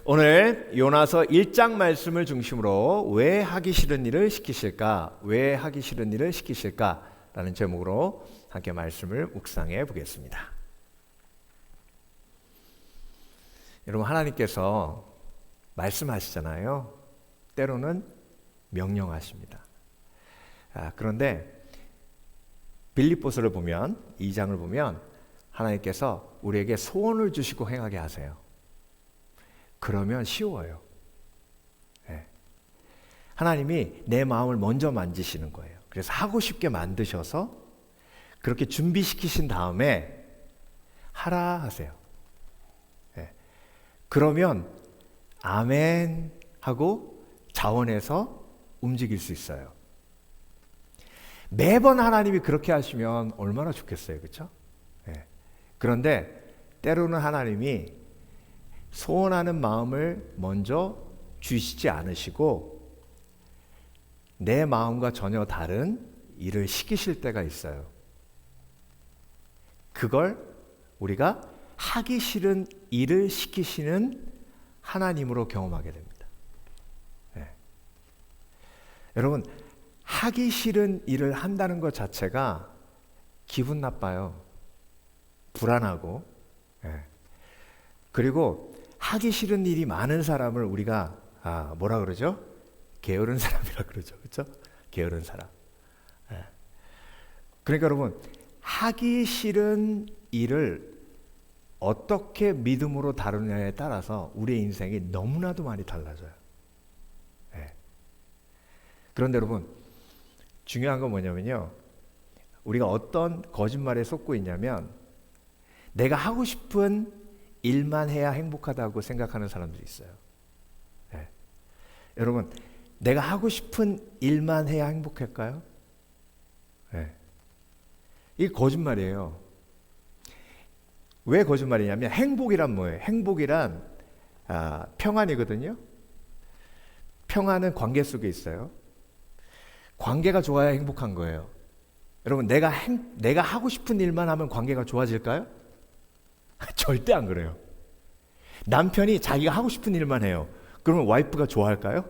오늘 요나서 1장 말씀을 중심으로 왜 하기 싫은 일을 시키실까? 왜 하기 싫은 일을 시키실까? 라는 제목으로 함께 말씀을 묵상해 보겠습니다. 여러분, 하나님께서 말씀하시잖아요. 때로는 명령하십니다. 그런데 빌립보서를 보면 2장을 보면 하나님께서 우리에게 소원을 주시고 행하게 하세요. 그러면 쉬워요. 네. 하나님이 내 마음을 먼저 만지시는 거예요. 그래서 하고 싶게 만드셔서 그렇게 준비시키신 다음에 하라 하세요. 네. 그러면 아멘 하고 자원해서 움직일 수 있어요. 매번 하나님이 그렇게 하시면 얼마나 좋겠어요. 그렇죠? 네. 그런데 때로는 하나님이 소원하는 마음을 먼저 주시지 않으시고 내 마음과 전혀 다른 일을 시키실 때가 있어요. 그걸 우리가 하기 싫은 일을 시키시는 하나님으로 경험하게 됩니다. 네. 여러분, 하기 싫은 일을 한다는 것 자체가 기분 나빠요. 불안하고. 네. 그리고 하기 싫은 일이 많은 사람을 우리가 뭐라 그러죠? 게으른 사람이라 그러죠. 그렇죠? 게으른 사람. 네. 그러니까 여러분, 하기 싫은 일을 어떻게 믿음으로 다루냐에 따라서 우리의 인생이 너무나도 많이 달라져요. 네. 그런데 여러분, 중요한 건 뭐냐면요, 우리가 어떤 거짓말에 속고 있냐면 내가 하고 싶은 일만 해야 행복하다고 생각하는 사람들이 있어요. 네. 여러분, 내가 하고 싶은 일만 해야 행복할까요? 네. 이게 거짓말이에요. 왜 거짓말이냐면 행복이란 뭐예요? 행복이란 평안이거든요. 평안은 관계 속에 있어요. 관계가 좋아야 행복한 거예요. 여러분, 내가 하고 싶은 일만 하면 관계가 좋아질까요? 절대 안 그래요. 남편이 자기가 하고 싶은 일만 해요. 그러면 와이프가 좋아할까요?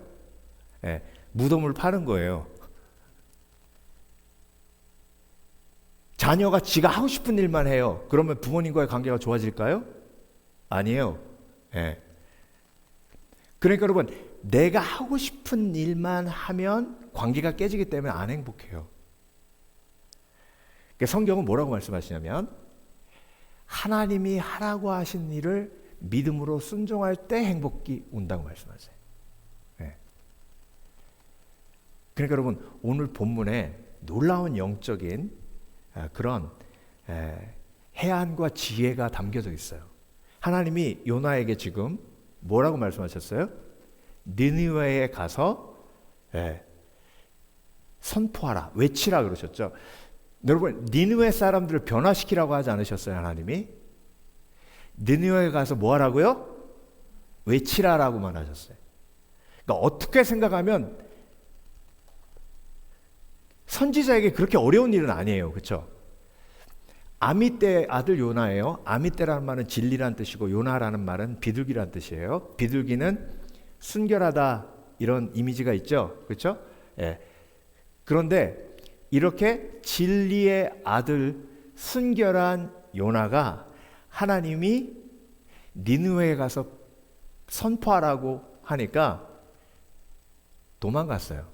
네, 무덤을 파는 거예요. 자녀가 지가 하고 싶은 일만 해요. 그러면 부모님과의 관계가 좋아질까요? 아니에요. 네. 그러니까 여러분, 내가 하고 싶은 일만 하면 관계가 깨지기 때문에 안 행복해요. 그러니까 성경은 뭐라고 말씀하시냐면 하나님이 하라고 하신 일을 믿음으로 순종할 때 행복이 온다고 말씀하세요. 네. 그러니까 여러분, 오늘 본문에 놀라운 영적인 그런 해안과 지혜가 담겨져 있어요. 하나님이 요나에게 지금 뭐라고 말씀하셨어요? 니느웨에 가서 선포하라, 외치라 그러셨죠. 여러분, 니느웨 사람들을 변화시키라고 하지 않으셨어요, 하나님이? 니느웨에 가서 뭐 하라고요? 외치라라고만 하셨어요. 그러니까 어떻게 생각하면 선지자에게 그렇게 어려운 일은 아니에요. 그렇죠? 아미떼 아들 요나예요. 아미떼라는 말은 진리란 뜻이고 요나라는 말은 비둘기란 뜻이에요. 비둘기는 순결하다 이런 이미지가 있죠. 그렇죠? 예. 그런데 이렇게 진리의 아들 순결한 요나가 하나님이 니느웨에 가서 선포하라고 하니까 도망갔어요.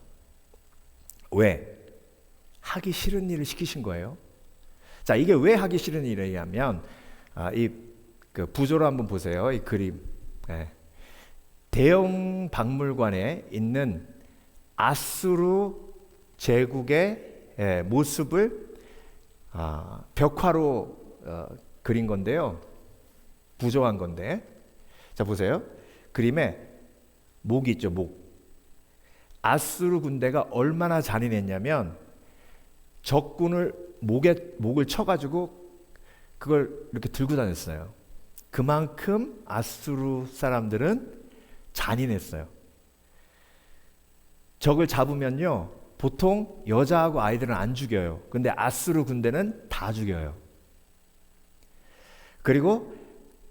왜? 하기 싫은 일을 시키신 거예요. 자, 이게 왜 하기 싫은 일이냐면 그 부조로 한번 보세요. 이 그림. 네. 대형 박물관에 있는 아수르 제국의 모습을 벽화로 그린 건데요. 부조한 건데. 자, 보세요. 그림에 목이 있죠, 목. 아수르 군대가 얼마나 잔인했냐면 적군을 목을 쳐가지고 그걸 이렇게 들고 다녔어요. 그만큼 아수르 사람들은 잔인했어요. 적을 잡으면요, 보통 여자하고 아이들은 안 죽여요. 근데 아수르 군대는 다 죽여요. 그리고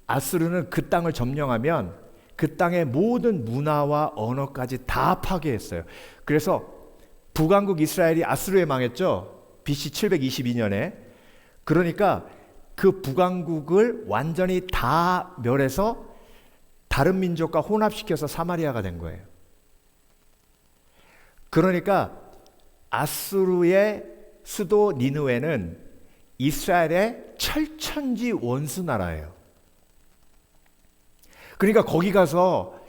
아수르는 그 땅을 점령하면 그 땅의 모든 문화와 언어까지 다 파괴했어요. 그래서 북왕국 이스라엘이 아수르에 망했죠. BC 722년에. 그러니까 그 북왕국을 완전히 다 멸해서 다른 민족과 혼합시켜서 사마리아가 된 거예요. 그러니까 아수르의 수도 니느웨는 이스라엘의 철천지 원수 나라예요. 그러니까 거기 가서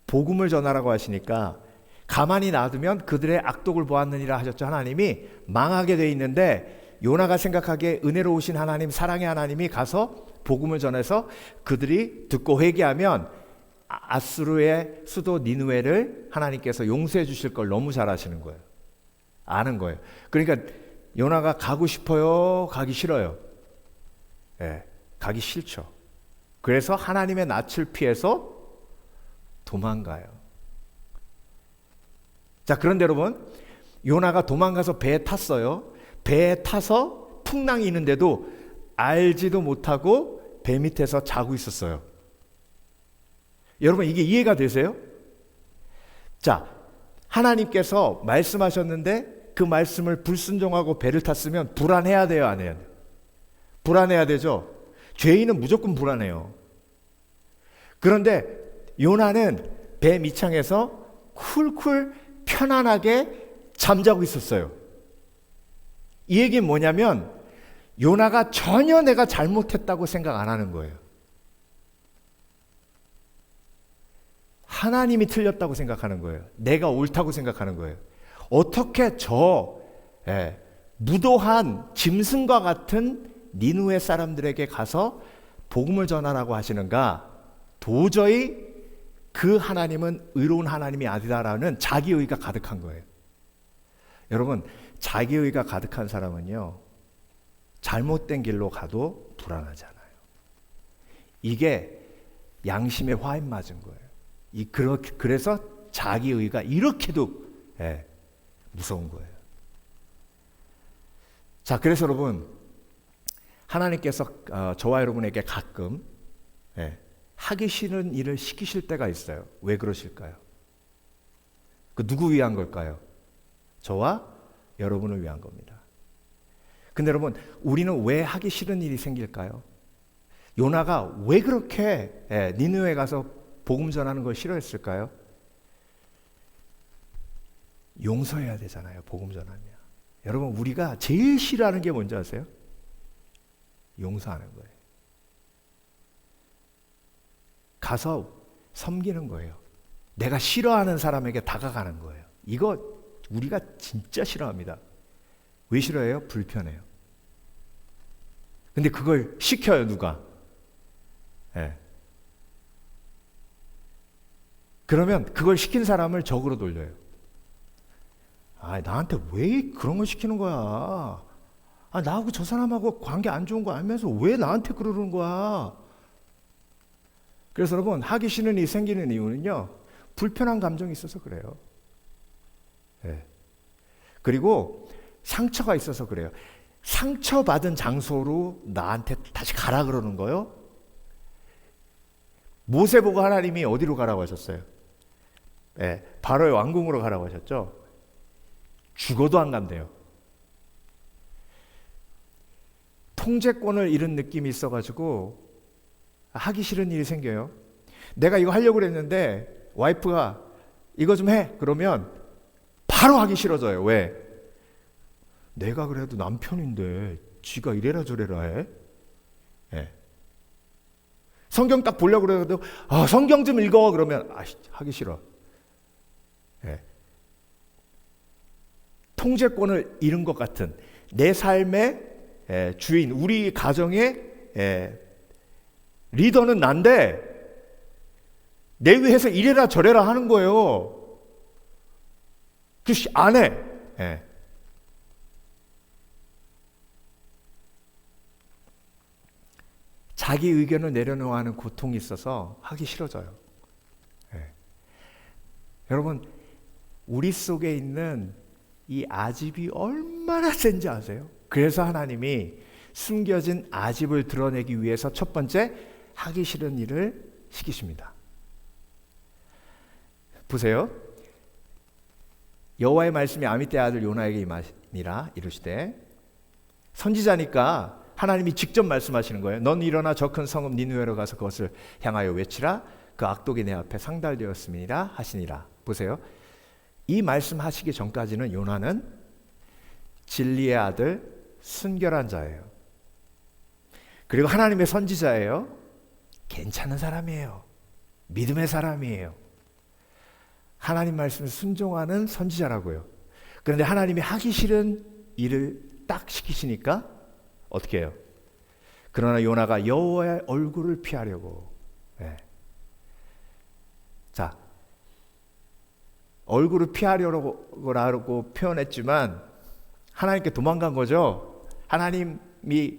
복음을 전하라고 하시니까 가만히 놔두면 그들의 악독을 보았느니라 하셨죠. 하나님이 망하게 돼 있는데 요나가 생각하기에 은혜로우신 하나님, 사랑의 하나님이 가서 복음을 전해서 그들이 듣고 회개하면 아수르의 수도 니느웨를 하나님께서 용서해 주실 걸 너무 잘 아시는 거예요. 아는 거예요. 그러니까 요나가 가고 싶어요? 가기 싫어요? 예, 가기 싫죠. 그래서 하나님의 낯을 피해서 도망가요. 자, 그런데 여러분, 요나가 도망가서 배에 탔어요. 배에 타서 풍랑이 있는데도 알지도 못하고 배 밑에서 자고 있었어요. 여러분, 이게 이해가 되세요? 자, 하나님께서 말씀하셨는데 그 말씀을 불순종하고 배를 탔으면 불안해야 돼요, 안 해야 돼요? 불안해야 되죠. 죄인은 무조건 불안해요. 그런데 요나는 배 밑창에서 쿨쿨 편안하게 잠자고 있었어요. 이 얘기는 뭐냐면 요나가 전혀 내가 잘못했다고 생각 안 하는 거예요. 하나님이 틀렸다고 생각하는 거예요. 내가 옳다고 생각하는 거예요. 어떻게 무도한 짐승과 같은 니느웨 사람들에게 가서 복음을 전하라고 하시는가? 도저히 그 하나님은 의로운 하나님이 아니다라는 자기의가 가득한 거예요. 여러분, 자기의가 가득한 사람은요, 잘못된 길로 가도 불안하잖아요. 이게 양심의 화인 맞은 거예요. 그래서 자기의가 이렇게도 무서운 거예요. 자, 그래서 여러분, 하나님께서 저와 여러분에게 가끔 하기 싫은 일을 시키실 때가 있어요. 왜 그러실까요? 그 누구 위한 걸까요? 저와 여러분을 위한 겁니다. 근데 여러분, 우리는 왜 하기 싫은 일이 생길까요? 요나가 왜 그렇게 니느웨 가서 복음 전하는 걸 싫어했을까요? 용서해야 되잖아요, 복음 전하면. 여러분, 우리가 제일 싫어하는 게 뭔지 아세요? 용서하는 거예요. 가서 섬기는 거예요. 내가 싫어하는 사람에게 다가가는 거예요. 이거 우리가 진짜 싫어합니다. 왜 싫어해요? 불편해요. 근데 그걸 시켜요, 누가? 그러면 그걸 시킨 사람을 적으로 돌려요. 나한테 왜 그런 걸 시키는 거야? 나하고 저 사람하고 관계 안 좋은 거 알면서 왜 나한테 그러는 거야? 그래서 여러분, 하기 싫은 일이 생기는 이유는요, 불편한 감정이 있어서 그래요. 그리고 상처가 있어서 그래요. 상처받은 장소로 나한테 다시 가라 그러는 거요. 모세 보고 하나님이 어디로 가라고 하셨어요? 바로의 왕궁으로 가라고 하셨죠. 죽어도 안 간대요. 통제권을 잃은 느낌이 있어가지고 하기 싫은 일이 생겨요. 내가 이거 하려고 그랬는데 와이프가 이거 좀 해. 그러면 바로 하기 싫어져요. 왜? 내가 그래도 남편인데 지가 이래라 저래라 해. 성경 딱 보려고 그래도 성경 좀 읽어. 그러면 하기 싫어. 통제권을 잃은 것 같은 내 삶의 주인, 우리 가정의 리더는 난데 내 위해서 이래라 저래라 하는 거예요. 그래서 안 해. 자기 의견을 내려놓아야 하는 고통이 있어서 하기 싫어져요. 여러분, 우리 속에 있는 이 아집이 얼마나 센지 아세요? 그래서 하나님이 숨겨진 아집을 드러내기 위해서 첫 번째 하기 싫은 일을 시키십니다. 보세요. 여호와의 말씀이 아미떼의 아들 요나에게 임하니라 이르시되, 선지자니까 하나님이 직접 말씀하시는 거예요. 넌 일어나 저 큰 성읍 니느웨로 가서 그것을 향하여 외치라. 그 악독이 내 앞에 상달되었음이니라 하시니라. 보세요. 이 말씀하시기 전까지는 요나는 진리의 아들, 순결한 자예요. 그리고 하나님의 선지자예요. 괜찮은 사람이에요. 믿음의 사람이에요. 하나님 말씀에 순종하는 선지자라고요. 그런데 하나님이 하기 싫은 일을 딱 시키시니까 어떻게 해요? 그러나 요나가 여호와의 얼굴을 피하려고, 자, 얼굴을 피하려고 표현했지만 하나님께 도망간 거죠. 하나님이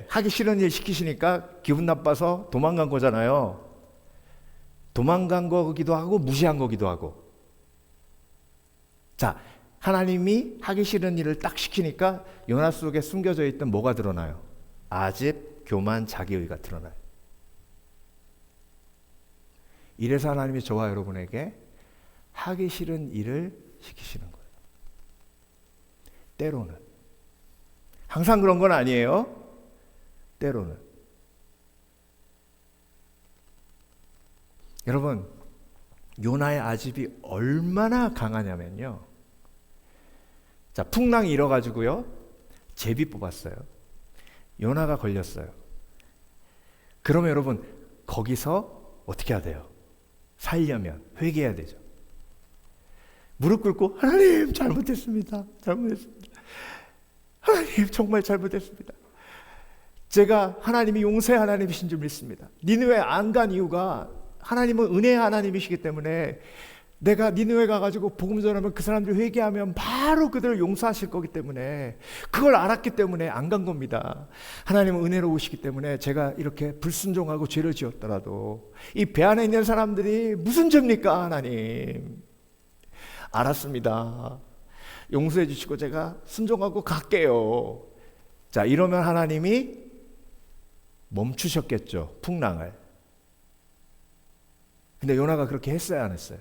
하기 싫은 일 시키시니까 기분 나빠서 도망간 거잖아요. 도망간 거기도 하고 무시한 거기도 하고. 자, 하나님이 하기 싫은 일을 딱 시키니까 요나 속에 숨겨져 있던 뭐가 드러나요? 아집, 교만, 자기의가 드러나요. 이래서 하나님이 저와 여러분에게 하기 싫은 일을 시키시는 거예요. 때로는. 항상 그런 건 아니에요. 때로는. 여러분, 요나의 아집이 얼마나 강하냐면요. 자, 풍랑이 일어가지고요, 제비 뽑았어요. 요나가 걸렸어요. 그러면 여러분, 거기서 어떻게 해야 돼요? 살려면 회개해야 되죠. 무릎 꿇고 하나님 잘못했습니다. 하나님 정말 잘못했습니다. 제가 하나님이 용서의 하나님이신 줄 믿습니다. 니느웨 안 간 이유가 하나님은 은혜의 하나님이시기 때문에 내가 니느웨 가가지고 복음 전하면 그 사람들이 회개하면 바로 그들을 용서하실 거기 때문에 그걸 알았기 때문에 안 간 겁니다. 하나님은 은혜로우시기 때문에 제가 이렇게 불순종하고 죄를 지었더라도 이 배 안에 있는 사람들이 무슨 죄입니까? 하나님 알았습니다. 용서해 주시고 제가 순종하고 갈게요. 자, 이러면 하나님이 멈추셨겠죠, 풍랑을. 근데 요나가 그렇게 했어요, 안 했어요?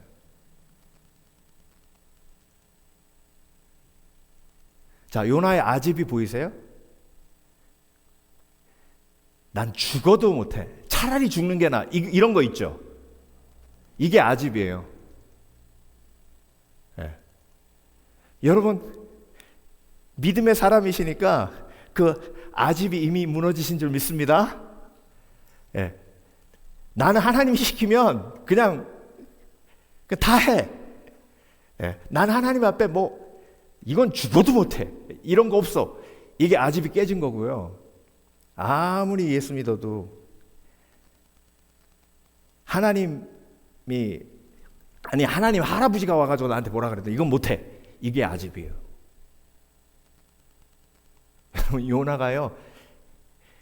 자, 요나의 아집이 보이세요? 난 죽어도 못해. 차라리 죽는 게 나아. 이런 거 있죠? 이게 아집이에요. 여러분, 믿음의 사람이시니까 그 아집이 이미 무너지신 줄 믿습니다. 나는 하나님이 시키면 그냥 다 해. 나는 하나님 앞에 이건 죽어도 못해. 이런 거 없어. 이게 아집이 깨진 거고요. 아무리 예수 믿어도 하나님 할아버지가 와가지고 나한테 뭐라 그래도 이건 못해. 이게 아집이에요. 요나가요,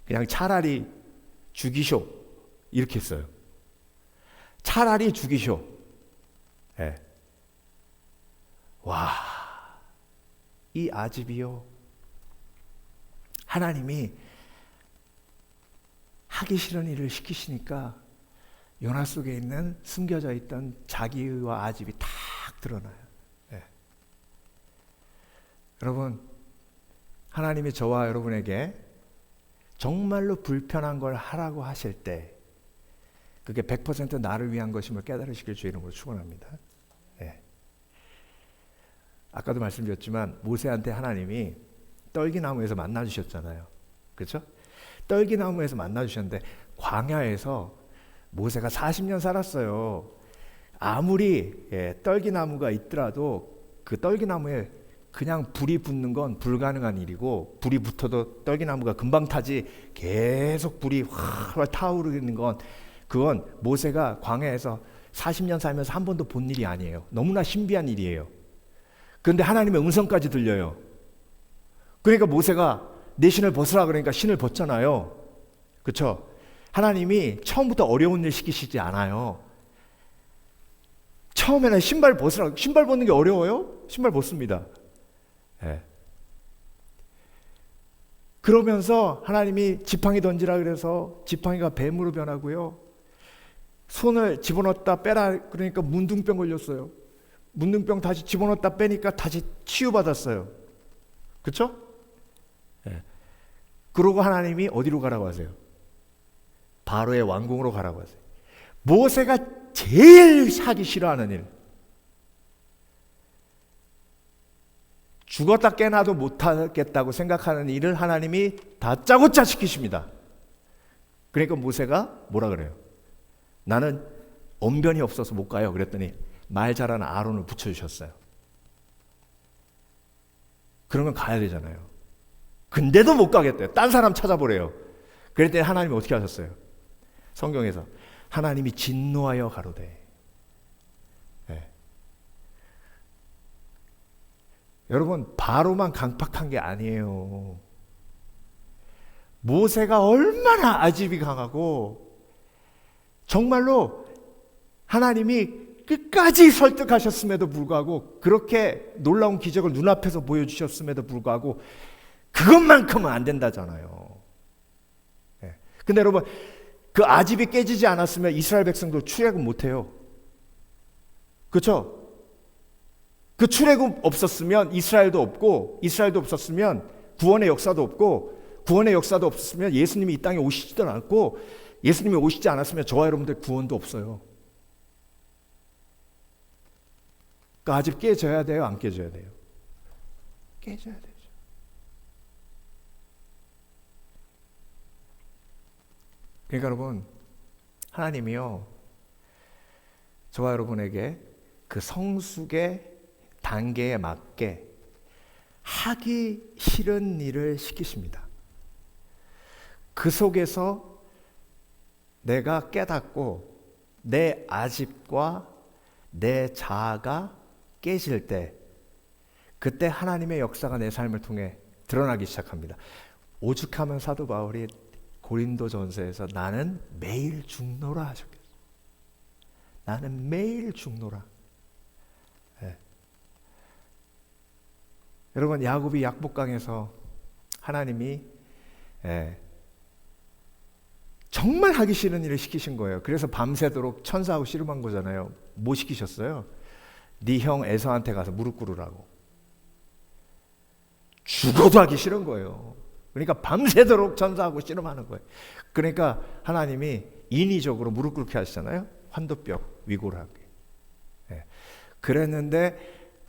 그냥 차라리 죽이쇼 이렇게 했어요. 차라리 죽이쇼. 와, 이 아집이요, 하나님이 하기 싫은 일을 시키시니까 요나 속에 있는 숨겨져 있던 자기의와 아집이 탁 드러나요. 여러분, 하나님이 저와 여러분에게 정말로 불편한 걸 하라고 하실 때 그게 100% 나를 위한 것임을 깨달으시길 주의 이름으로 축원합니다. 아까도 말씀드렸지만 모세한테 하나님이 떨기나무에서 만나주셨잖아요. 그렇죠? 떨기나무에서 만나주셨는데 광야에서 모세가 40년 살았어요. 아무리 떨기나무가 있더라도 그 떨기나무에 그냥 불이 붙는 건 불가능한 일이고, 불이 붙어도 떨기나무가 금방 타지 계속 불이 활활 타오르는 건 그건 모세가 광야에서 40년 살면서 한 번도 본 일이 아니에요. 너무나 신비한 일이에요. 그런데 하나님의 음성까지 들려요. 그러니까 모세가 내 신을 벗으라 그러니까 신을 벗잖아요. 그렇죠? 하나님이 처음부터 어려운 일 시키시지 않아요. 처음에는 신발 벗으라. 신발 벗는 게 어려워요? 신발 벗습니다. 그러면서 하나님이 지팡이 던지라 그래서 지팡이가 뱀으로 변하고요. 손을 집어넣었다 빼라 그러니까 문둥병 걸렸어요. 문둥병 다시 집어넣었다 빼니까 다시 치유받았어요. 그렇죠? 예. 그러고 하나님이 어디로 가라고 하세요? 바로의 왕궁으로 가라고 하세요. 모세가 제일 하기 싫어하는 일, 죽었다 깨나도 못하겠다고 생각하는 일을 하나님이 다짜고짜 시키십니다. 그러니까 모세가 뭐라 그래요? 나는 언변이 없어서 못 가요. 그랬더니 말 잘하는 아론을 붙여주셨어요. 그러면 가야 되잖아요. 근데도 못 가겠대요. 딴 사람 찾아보래요. 그랬더니 하나님이 어떻게 하셨어요? 성경에서 하나님이 진노하여 가로되. 네. 여러분, 바로만 강팍한 게 아니에요. 모세가 얼마나 아집이 강하고 정말로 하나님이 끝까지 설득하셨음에도 불구하고, 그렇게 놀라운 기적을 눈앞에서 보여주셨음에도 불구하고 그것만큼은 안 된다잖아요. 네. 근데 여러분, 그 아집이 깨지지 않았으면 이스라엘 백성도 출애굽 못해요. 그렇죠? 그 출애굽 없었으면 이스라엘도 없고, 이스라엘도 없었으면 구원의 역사도 없고, 구원의 역사도 없었으면 예수님이 이 땅에 오시지도 않았고, 예수님이 오시지 않았으면 저와 여러분들 구원도 없어요. 그 아집 깨져야 돼요? 안 깨져야 돼요? 깨져야 되죠. 그러니까 여러분, 하나님이요, 저와 여러분에게 그 성숙의 단계에 맞게 하기 싫은 일을 시키십니다. 그 속에서 내가 깨닫고 내 아집과 내 자아가 깨질 때, 그때 하나님의 역사가 내 삶을 통해 드러나기 시작합니다. 오죽하면 사도 바울이 고린도전서에서 나는 매일 죽노라 하셨겠어요. 나는 매일 죽노라. 네. 여러분, 야곱이 약복강에서 하나님이 정말 하기 싫은 일을 시키신 거예요. 그래서 밤새도록 천사하고 씨름한 거잖아요. 뭐 시키셨어요? 네 형 에서한테 가서 무릎 꿇으라고. 죽어도 하기 싫은 거예요. 그러니까 밤새도록 천사하고 씨름하는 거예요. 그러니까 하나님이 인위적으로 무릎 꿇게 하시잖아요. 환도뼈 위골하게. 네. 그랬는데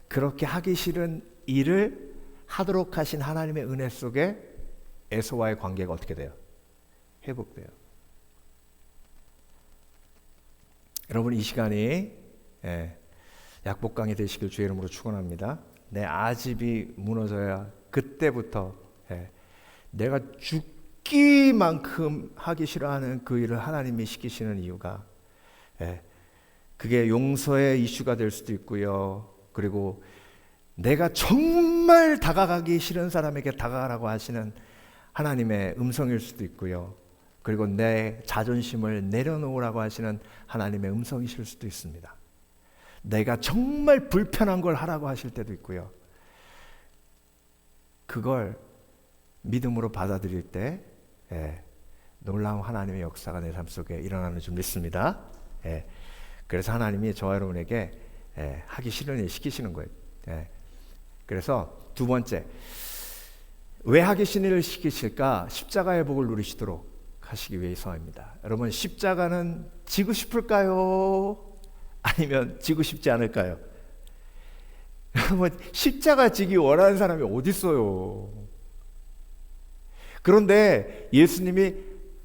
그렇게 하기 싫은 일을 하도록 하신 하나님의 은혜 속에 에서와의 관계가 어떻게 돼요? 회복돼요. 여러분, 이 시간이 약복강이 되시길 주의 이름으로 축원합니다. 내 아집이 무너져야 그때부터 내가 죽기만큼 하기 싫어하는 그 일을 하나님이 시키시는 이유가, 그게 용서의 이슈가 될 수도 있고요. 그리고 내가 정말 다가가기 싫은 사람에게 다가가라고 하시는 하나님의 음성일 수도 있고요. 그리고 내 자존심을 내려놓으라고 하시는 하나님의 음성이실 수도 있습니다. 내가 정말 불편한 걸 하라고 하실 때도 있고요. 그걸 믿음으로 받아들일 때 놀라운 하나님의 역사가 내 삶 속에 일어나는 줄 믿습니다. 그래서 하나님이 저와 여러분에게 하기 싫은 일 시키시는 거예요. 그래서 두 번째, 왜 하기 싫은 일을 시키실까? 십자가의 복을 누리시도록 하시기 위해서입니다. 여러분, 십자가는 지고 싶을까요? 아니면 지고 싶지 않을까요? 여러분, 십자가 지기 원하는 사람이 어디 있어요? 그런데 예수님이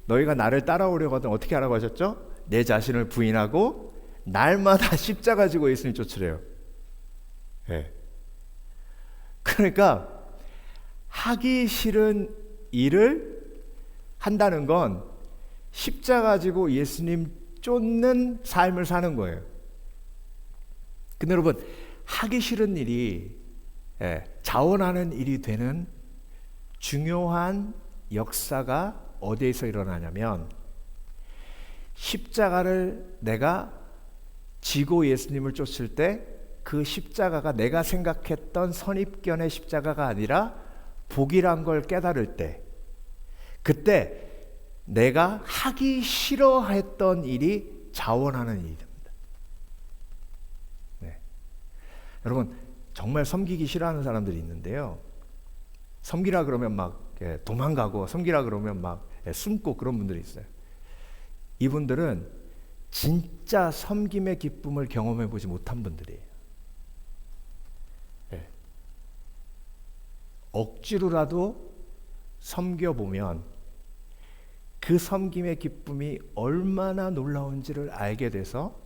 너희가 나를 따라오려고 하든 어떻게 하라고 하셨죠? 내 자신을 부인하고 날마다 십자가 지고 예수님 쫓으래요. 그러니까 하기 싫은 일을 한다는 건 십자가 지고 예수님 쫓는 삶을 사는 거예요. 근데 여러분, 하기 싫은 일이 자원하는 일이 되는 중요한 역사가 어디에서 일어나냐면, 십자가를 내가 지고 예수님을 쫓을 때 그 십자가가 내가 생각했던 선입견의 십자가가 아니라 복이란 걸 깨달을 때, 그때 내가 하기 싫어했던 일이 자원하는 일이 됩니다. 네. 여러분 정말 섬기기 싫어하는 사람들이 있는데요. 섬기라 그러면 막 도망가고 섬기라 그러면 막 숨고 그런 분들이 있어요. 이분들은 진짜 섬김의 기쁨을 경험해 보지 못한 분들이에요. 네. 억지로라도 섬겨보면 그 섬김의 기쁨이 얼마나 놀라운지를 알게 돼서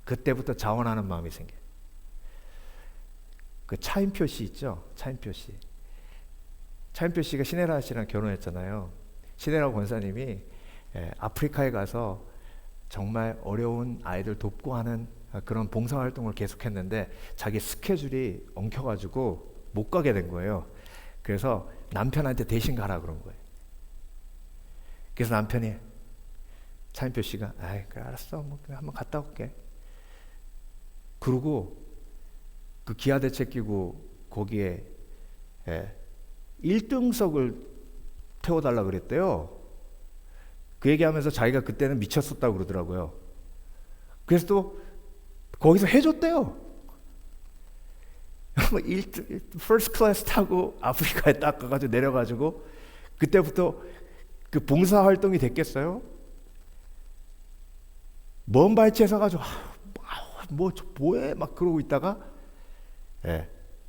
그때부터 자원하는 마음이 생겨요. 그 차인표 씨 있죠? 차인표 씨. 차인표 씨가 신혜라 씨랑 결혼했잖아요. 신혜라 권사님이 아프리카에 가서 정말 어려운 아이들 돕고 하는 그런 봉사활동을 계속했는데 자기 스케줄이 엉켜가지고 못 가게 된 거예요. 그래서 남편한테 대신 가라 그런 거예요. 그래서 남편이 차인표 씨가 아이 그래 알았어 뭐 그래 한번 갔다 올게. 그러고 그 기아대책 끼고 거기에 1등석을 태워달라 그랬대요. 그 얘기하면서 자기가 그때는 미쳤었다고 그러더라고요. 그래서 또 거기서 해줬대요. 퍼스트 클래스 타고 아프리카에 딱 가가지고 내려가지고 그때부터 그 봉사활동이 됐겠어요? 먼 발치에서 가지고 뭐해 막 그러고 있다가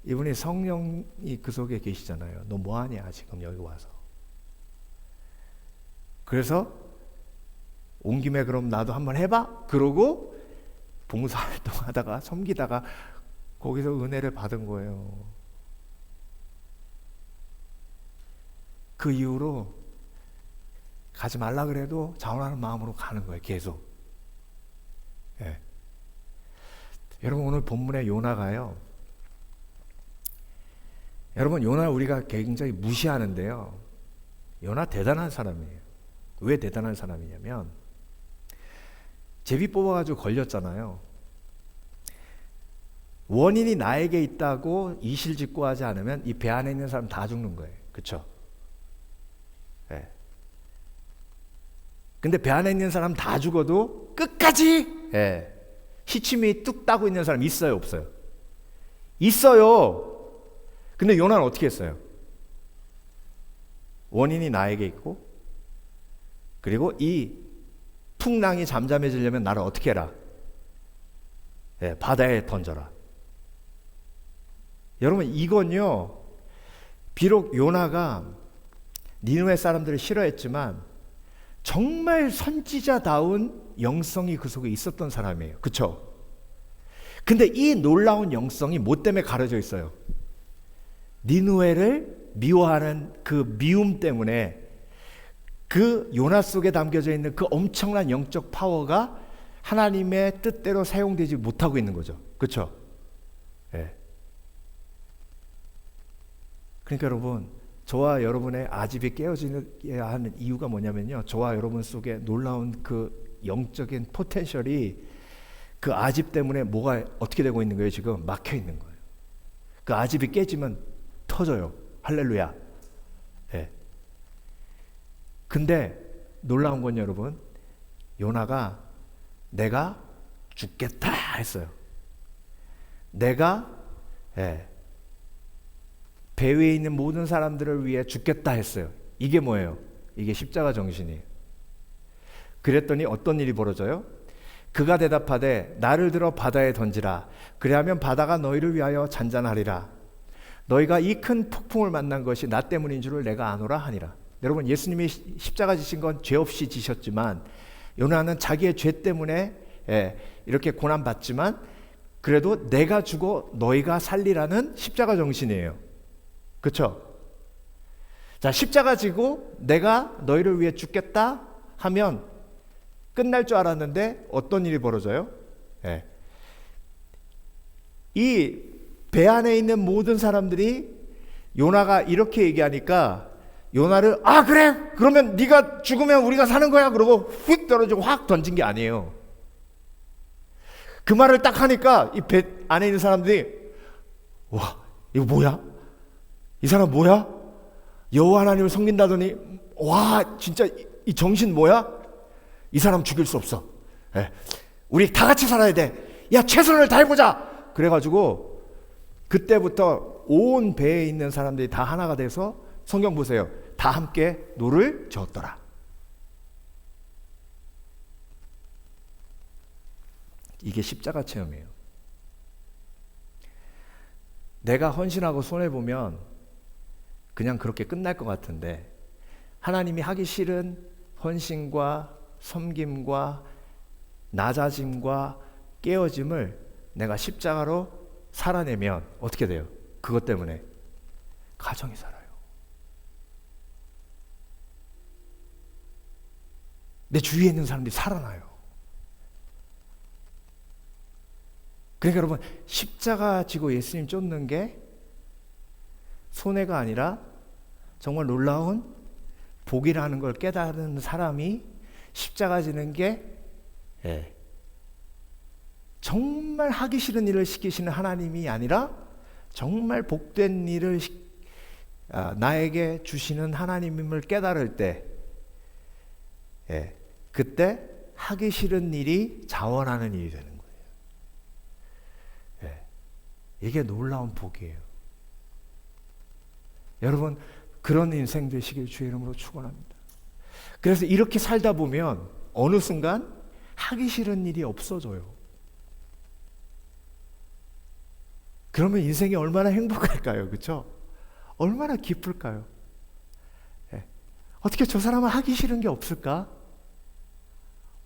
이분이 성령이 그 속에 계시잖아요. 너 뭐하냐 지금 여기 와서. 그래서 온 김에 그럼 나도 한번 해봐. 그러고 봉사활동 하다가 섬기다가 거기서 은혜를 받은 거예요. 그 이후로 가지 말라 그래도 자원하는 마음으로 가는 거예요. 계속. 여러분 오늘 본문의 요나가요. 여러분 요나 우리가 굉장히 무시하는데요. 요나 대단한 사람이에요. 왜 대단한 사람이냐면 제비 뽑아가지고 걸렸잖아요. 원인이 나에게 있다고 이실직고하지 않으면 이 배 안에 있는 사람 다 죽는 거예요. 그렇죠? 근데 배 안에 있는 사람 다 죽어도 끝까지 시침이 뚝 따고 있는 사람 있어요, 없어요? 있어요. 근데 요나는 어떻게 했어요? 원인이 나에게 있고 그리고 이 풍랑이 잠잠해지려면 나를 어떻게 해라? 바다에 던져라. 여러분 이건요 비록 요나가 니느웨 사람들을 싫어했지만 정말 선지자다운 영성이 그 속에 있었던 사람이에요. 그렇죠? 근데 이 놀라운 영성이 뭐 때문에 가려져 있어요? 니느웨를 미워하는 그 미움 때문에 그 요나 속에 담겨져 있는 그 엄청난 영적 파워가 하나님의 뜻대로 사용되지 못하고 있는 거죠. 그렇죠? 그러니까 여러분 저와 여러분의 아집이 깨어져야 하는 이유가 뭐냐면요. 저와 여러분 속에 놀라운 그 영적인 포텐셜이 그 아집 때문에 뭐가 어떻게 되고 있는 거예요? 지금 막혀 있는 거예요. 그 아집이 깨지면 터져요. 할렐루야. 근데 놀라운 건 여러분 요나가 내가 죽겠다 했어요. 내가 배 위에 있는 모든 사람들을 위해 죽겠다 했어요. 이게 뭐예요? 이게 십자가 정신이에요. 그랬더니 어떤 일이 벌어져요? 그가 대답하되 나를 들어 바다에 던지라. 그리하면 바다가 너희를 위하여 잔잔하리라. 너희가 이 큰 폭풍을 만난 것이 나 때문인 줄을 내가 아노라 하니라. 여러분 예수님이 십자가 지신 건 죄 없이 지셨지만 요나는 자기의 죄 때문에 이렇게 고난받지만 그래도 내가 죽어 너희가 살리라는 십자가 정신이에요. 그렇죠? 자, 십자가 지고 내가 너희를 위해 죽겠다 하면 끝날 줄 알았는데 어떤 일이 벌어져요? 이 배 안에 있는 모든 사람들이 요나가 이렇게 얘기하니까 요나를 그래 그러면 네가 죽으면 우리가 사는 거야 그러고 휙 떨어지고 확 던진 게 아니에요. 그 말을 딱 하니까 이 배 안에 있는 사람들이 와 이거 뭐야? 이 사람 뭐야? 여호와 하나님을 섬긴다더니 와 진짜 이 정신 뭐야? 이 사람 죽일 수 없어. 예. 우리 다 같이 살아야 돼. 야, 최선을 다해보자. 그래가지고 그때부터 온 배에 있는 사람들이 다 하나가 돼서 성경 보세요. 다 함께 노를 저었더라. 이게 십자가 체험이에요. 내가 헌신하고 손해보면 그냥 그렇게 끝날 것 같은데 하나님이 하기 싫은 헌신과 섬김과 낮아짐과 깨어짐을 내가 십자가로 살아내면 어떻게 돼요? 그것 때문에 가정이 살아요. 내 주위에 있는 사람들이 살아나요. 그러니까 여러분, 십자가 지고 예수님 쫓는 게 손해가 아니라 정말 놀라운 복이라는 걸 깨달은 사람이 십자가 지는 게 정말 하기 싫은 일을 시키시는 하나님이 아니라 정말 복된 일을 나에게 주시는 하나님임을 깨달을 때 그때 하기 싫은 일이 자원하는 일이 되는 거예요. 이게 놀라운 복이에요. 여러분, 그런 인생 되시길 주의 이름으로 축원합니다. 그래서 이렇게 살다 보면 어느 순간 하기 싫은 일이 없어져요. 그러면 인생이 얼마나 행복할까요? 그렇죠? 얼마나 기쁠까요? 어떻게 저 사람은 하기 싫은 게 없을까?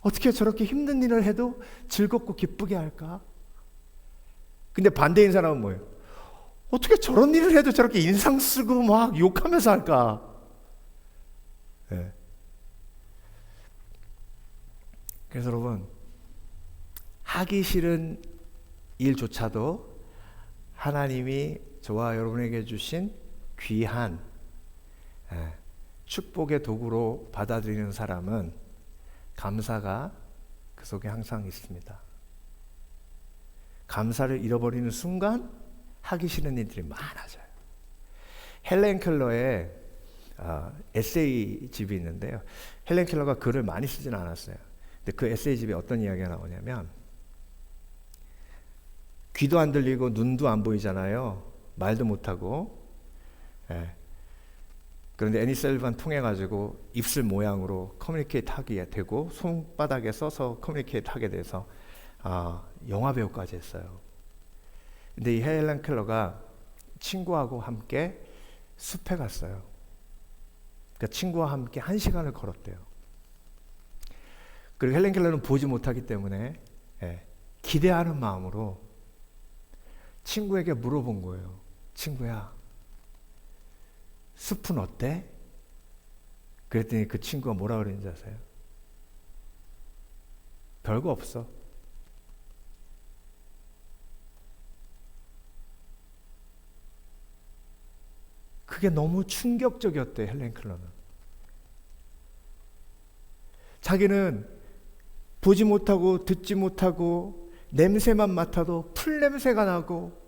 어떻게 저렇게 힘든 일을 해도 즐겁고 기쁘게 할까? 근데 반대인 사람은 뭐예요? 어떻게 저런 일을 해도 저렇게 인상 쓰고 막 욕하면서 할까? 그래서 여러분, 하기 싫은 일조차도 하나님이 저와 여러분에게 주신 귀한 축복의 도구로 받아들이는 사람은 감사가 그 속에 항상 있습니다. 감사를 잃어버리는 순간 하기 싫은 일들이 많아져요. 헬렌 켈러의 에세이집이 있는데요. 헬렌 켈러가 글을 많이 쓰지는 않았어요. 근데 그 에세이집에 어떤 이야기가 나오냐면 귀도 안 들리고 눈도 안 보이잖아요. 말도 못하고. 그런데 애니 셀리반 통해 가지고 입술 모양으로 커뮤니케이트 하게 되고 손바닥에 써서 커뮤니케이트 하게 돼서 영화 배우까지 했어요. 근데 이 헬렌 켈러가 친구하고 함께 숲에 갔어요. 그러니까 친구와 함께 1시간을 걸었대요. 그리고 헬렌 켈러는 보지 못하기 때문에 기대하는 마음으로 친구에게 물어본 거예요. 친구야, 숲은 어때? 그랬더니 그 친구가 뭐라 그랬는지 아세요? 별거 없어. 그게 너무 충격적이었대, 헬렌 켈러는. 자기는 보지 못하고 듣지 못하고 냄새만 맡아도 풀 냄새가 나고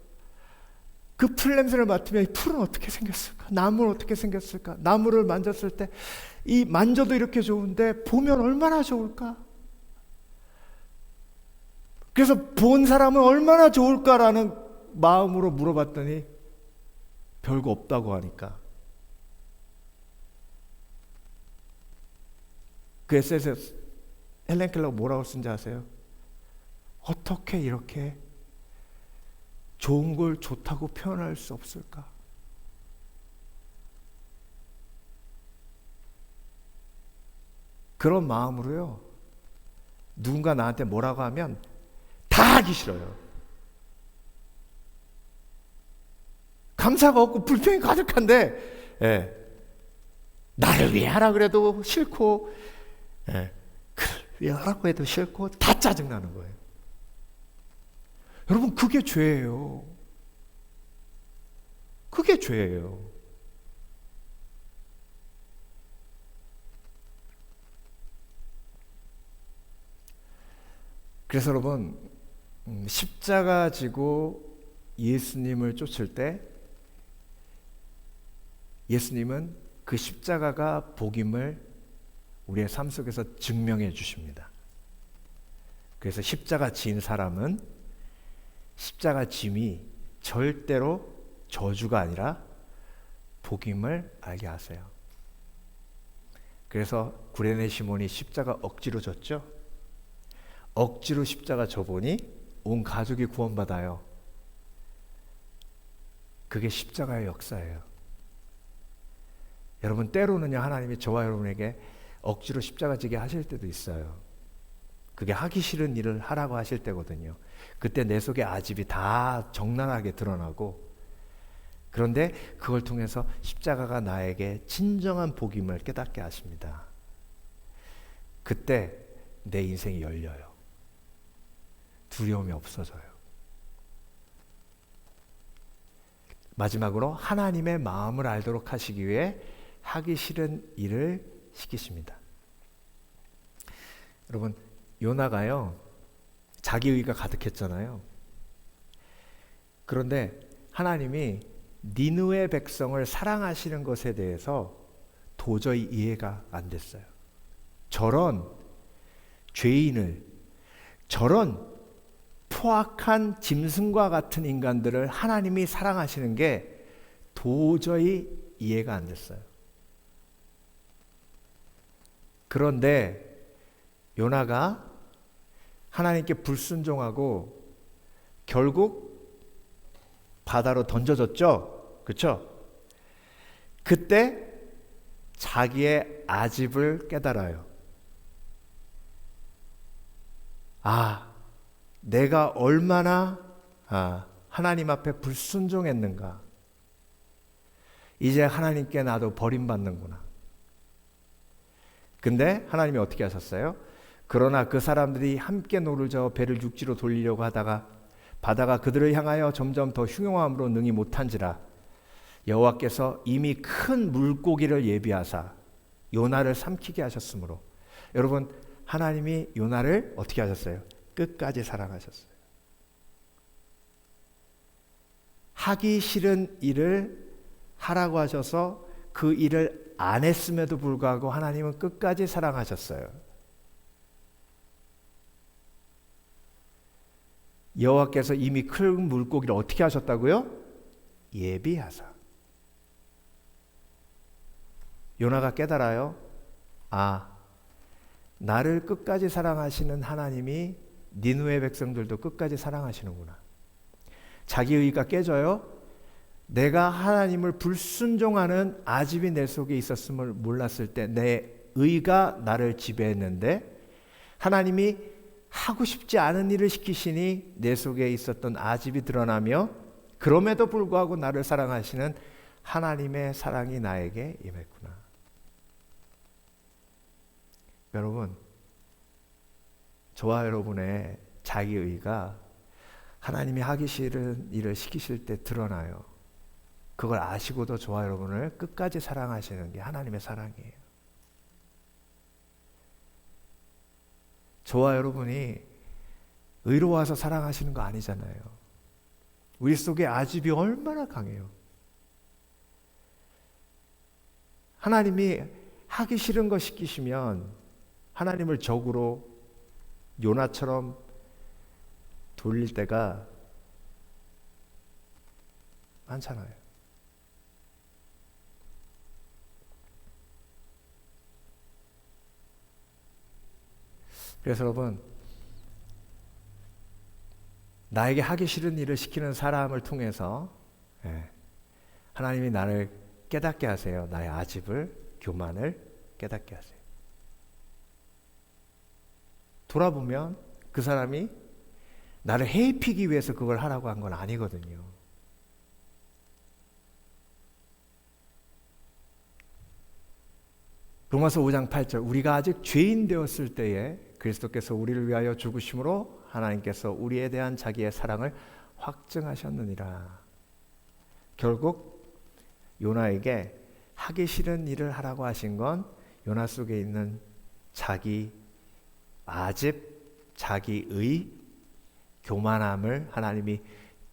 그 풀 냄새를 맡으면 이 풀은 어떻게 생겼을까? 나무는 어떻게 생겼을까? 나무를 만졌을 때 이 만져도 이렇게 좋은데 보면 얼마나 좋을까? 그래서 본 사람은 얼마나 좋을까라는 마음으로 물어봤더니 별거 없다고 하니까 그 에세이에서 헬렌 켈러가 뭐라고 쓴지 아세요? 어떻게 이렇게 좋은 걸 좋다고 표현할 수 없을까? 그런 마음으로요, 누군가 나한테 뭐라고 하면 다 하기 싫어요. 감사가 없고 불평이 가득한데 나를 위해 하라 그래도 싫고 그를 위해 하라고 해도 싫고 다 짜증나는 거예요. 여러분, 그게 죄예요. 그게 죄예요. 그래서 여러분, 십자가 지고 예수님을 쫓을 때 예수님은 그 십자가가 복임을 우리의 삶 속에서 증명해 주십니다. 그래서 십자가 진 사람은 십자가 짐이 절대로 저주가 아니라 복임을 알게 하세요. 그래서 구레네 시몬이 십자가 억지로 졌죠. 억지로 십자가 져보니 온 가족이 구원받아요. 그게 십자가의 역사예요. 여러분, 때로는요, 하나님이 저와 여러분에게 억지로 십자가 지게 하실 때도 있어요. 그게 하기 싫은 일을 하라고 하실 때거든요. 그때 내 속의 아집이 다 적나라하게 드러나고, 그런데 그걸 통해서 십자가가 나에게 진정한 복임을 깨닫게 하십니다. 그때 내 인생이 열려요. 두려움이 없어져요. 마지막으로 하나님의 마음을 알도록 하시기 위해 하기 싫은 일을 시키십니다. 여러분, 요나가요, 자기의가 가득했잖아요. 그런데 하나님이 니느웨 백성을 사랑하시는 것에 대해서 도저히 이해가 안 됐어요. 저런 죄인을, 저런 포악한 짐승과 같은 인간들을 하나님이 사랑하시는 게 도저히 이해가 안 됐어요. 그런데 요나가 하나님께 불순종하고 결국 바다로 던져졌죠. 그렇죠? 그때 자기의 아집을 깨달아요. 아, 내가 얼마나 하나님 앞에 불순종했는가. 이제 하나님께 나도 버림받는구나. 근데 하나님이 어떻게 하셨어요? 그러나 그 사람들이 함께 노를 저어 배를 육지로 돌리려고 하다가 바다가 그들을 향하여 점점 더 흉용함으로 능히 못한지라 여호와께서 이미 큰 물고기를 예비하사 요나를 삼키게 하셨으므로, 여러분, 하나님이 요나를 어떻게 하셨어요? 끝까지 사랑하셨어요. 하기 싫은 일을 하라고 하셔서 그 일을 안 했음에도 불구하고 하나님은 끝까지 사랑하셨어요. 여호와께서 이미 큰 물고기를 어떻게 하셨다고요? 예비하사. 요나가 깨달아요. 아, 나를 끝까지 사랑하시는 하나님이 니느웨 백성들도 끝까지 사랑하시는구나. 자기 의가 깨져요. 내가 하나님을 불순종하는 아집이 내 속에 있었음을 몰랐을 때 내 의가 나를 지배했는데 하나님이 하고 싶지 않은 일을 시키시니 내 속에 있었던 아집이 드러나며 그럼에도 불구하고 나를 사랑하시는 하나님의 사랑이 나에게 임했구나. 여러분, 저와 여러분의 자기의가 하나님이 하기 싫은 일을 시키실 때 드러나요. 그걸 아시고도 저와 여러분을 끝까지 사랑하시는 게 하나님의 사랑이에요. 저와 여러분이 의로워서 사랑하시는 거 아니잖아요. 우리 속에 아집이 얼마나 강해요. 하나님이 하기 싫은 거 시키시면 하나님을 적으로 요나처럼 돌릴 때가 많잖아요. 그래서 여러분, 나에게 하기 싫은 일을 시키는 사람을 통해서 하나님이 나를 깨닫게 하세요. 나의 아집을, 교만을 깨닫게 하세요. 돌아보면 그 사람이 나를 해피기 위해서 그걸 하라고 한 건 아니거든요. 로마서 5장 8절, 우리가 아직 죄인 되었을 때에 그리스도께서 우리를 위하여 죽으심으로 하나님께서 우리에 대한 자기의 사랑을 확증하셨느니라. 결국 요나에게 하기 싫은 일을 하라고 하신 건 요나 속에 있는 자기 아집, 자기의 교만함을 하나님이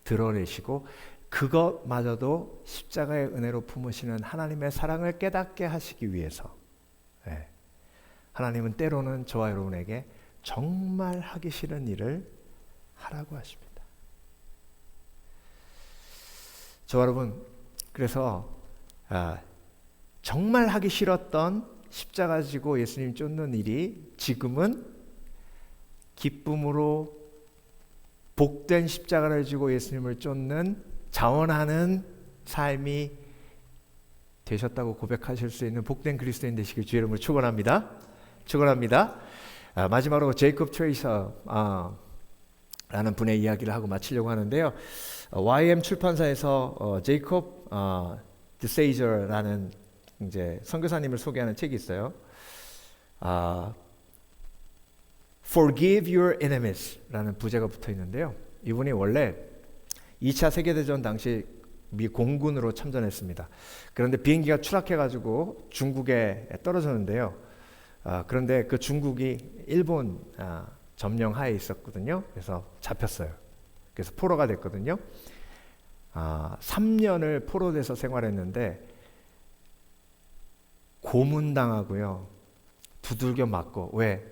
드러내시고 그것마저도 십자가의 은혜로 품으시는 하나님의 사랑을 깨닫게 하시기 위해서 하나님은 때로는 저와 여러분에게 정말 하기 싫은 일을 하라고 하십니다. 저 여러분, 그래서 정말 하기 싫었던 십자가 지고 예수님 쫓는 일이 지금은 기쁨으로 복된 십자가를 지고 예수님을 쫓는 자원하는 삶이 되셨다고 고백하실 수 있는 복된 그리스도인 되시길 주의 이름으로 축원합니다. 축원합니다. 마지막으로 제이콥 트레이서 라는 분의 이야기를 하고 마치려고 하는데요. YM 출판사에서 제이콥 드세이저라는 이제 선교사님을 소개하는 책이 있어요. Forgive Your Enemies라는 부제가 붙어 있는데요. 이분이 원래 2차 세계대전 당시 미 공군으로 참전했습니다. 그런데 비행기가 추락해가지고 중국에 떨어졌는데요. 그런데 그 중국이 일본 점령하에 있었거든요. 그래서 잡혔어요. 그래서 포로가 됐거든요. 3년을 포로돼서 생활했는데 고문당하고요. 두들겨 맞고 왜?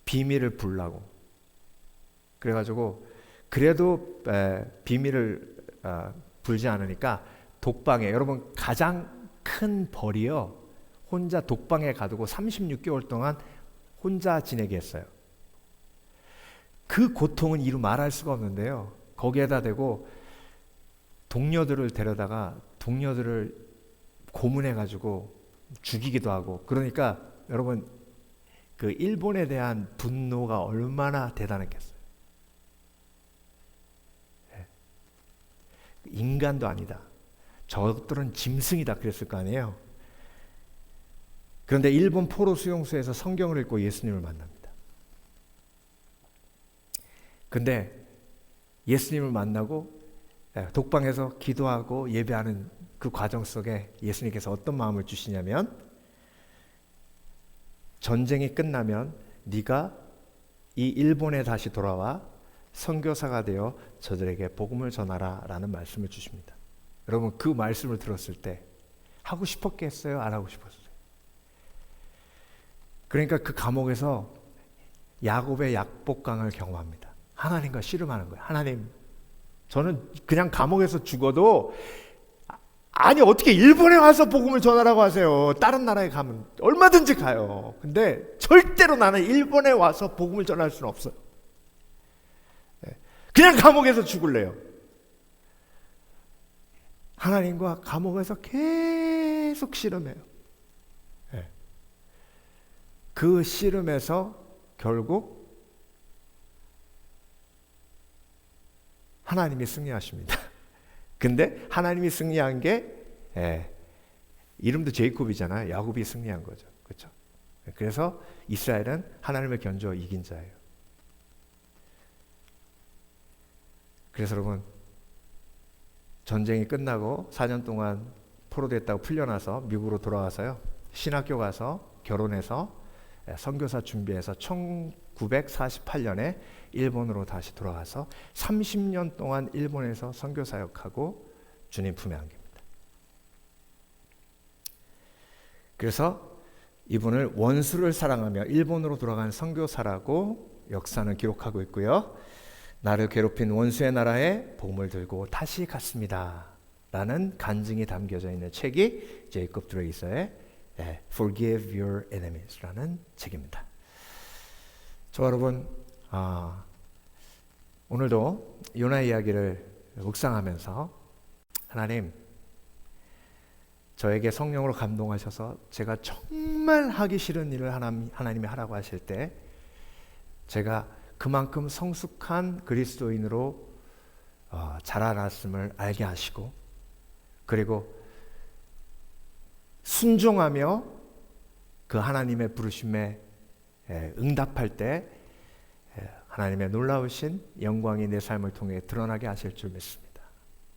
비밀을 불라고. 그래가지고 그래도 비밀을 불지 않으니까 독방에, 여러분 가장 큰 벌이요, 혼자 독방에 가두고 36개월 동안 혼자 지내게 했어요. 그 고통은 이루 말할 수가 없는데요. 거기에다 대고 동료들을 데려다가 동료들을 고문해가지고 죽이기도 하고. 그러니까 여러분, 그 일본에 대한 분노가 얼마나 대단했겠어요. 인간도 아니다, 저것들은 짐승이다 그랬을 거 아니에요. 그런데 일본 포로 수용소에서 성경을 읽고 예수님을 만납니다. 근데 예수님을 만나고 독방에서 기도하고 예배하는 그 과정 속에 예수님께서 어떤 마음을 주시냐면, 전쟁이 끝나면 네가 이 일본에 다시 돌아와 선교사가 되어 저들에게 복음을 전하라 라는 말씀을 주십니다. 여러분, 그 말씀을 들었을 때 하고 싶었겠어요? 안 하고 싶었어요? 그러니까 그 감옥에서 야곱의 약복강을 경험합니다. 하나님과 씨름하는 거예요. 하나님, 저는 그냥 감옥에서 죽어도, 아니 어떻게 일본에 와서 복음을 전하라고 하세요. 다른 나라에 가면 얼마든지 가요. 근데 절대로 나는 일본에 와서 복음을 전할 수는 없어요. 그냥 감옥에서 죽을래요. 하나님과 감옥에서 계속 씨름해요. 그 씨름에서 결국 하나님이 승리하십니다. 근데 하나님이 승리한 게 이름도 제이콥이잖아요. 야곱이 승리한 거죠. 그렇죠? 그래서 이스라엘은 하나님을 견주어 이긴 자예요. 그래서 여러분, 전쟁이 끝나고 4년 동안 포로됐다고 풀려나서 미국으로 돌아와서요, 신학교 가서 결혼해서 선교사 준비해서 1948년에 일본으로 다시 돌아가서 30년 동안 일본에서 선교 사역하고 주님 품에 안깁니다. 그래서 이분을 원수를 사랑하며 일본으로 돌아간 선교사라고 역사는 기록하고 있고요. 나를 괴롭힌 원수의 나라에 복음을 들고 다시 갔습니다 라는 간증이 담겨져 있는 책이 제이콥 드레이서의 Forgive Your Enemies 라는 책입니다. 저 여러분, 오늘도 요나 이야기를 묵상하면서, 하나님, 저에게 성령으로 감동하셔서 제가 정말 하기 싫은 일을 하나님이 하라고 하실 때 제가 그만큼 성숙한 그리스도인으로 자라났음을 알게 하시고, 그리고 순종하며 그 하나님의 부르심에 응답할 때 하나님의 놀라우신 영광이 내 삶을 통해 드러나게 하실 줄 믿습니다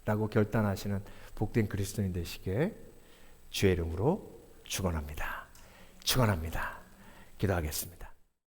라고 결단하시는 복된 그리스도인 되시게 주의 이름으로 축원합니다. 축원합니다. 기도하겠습니다.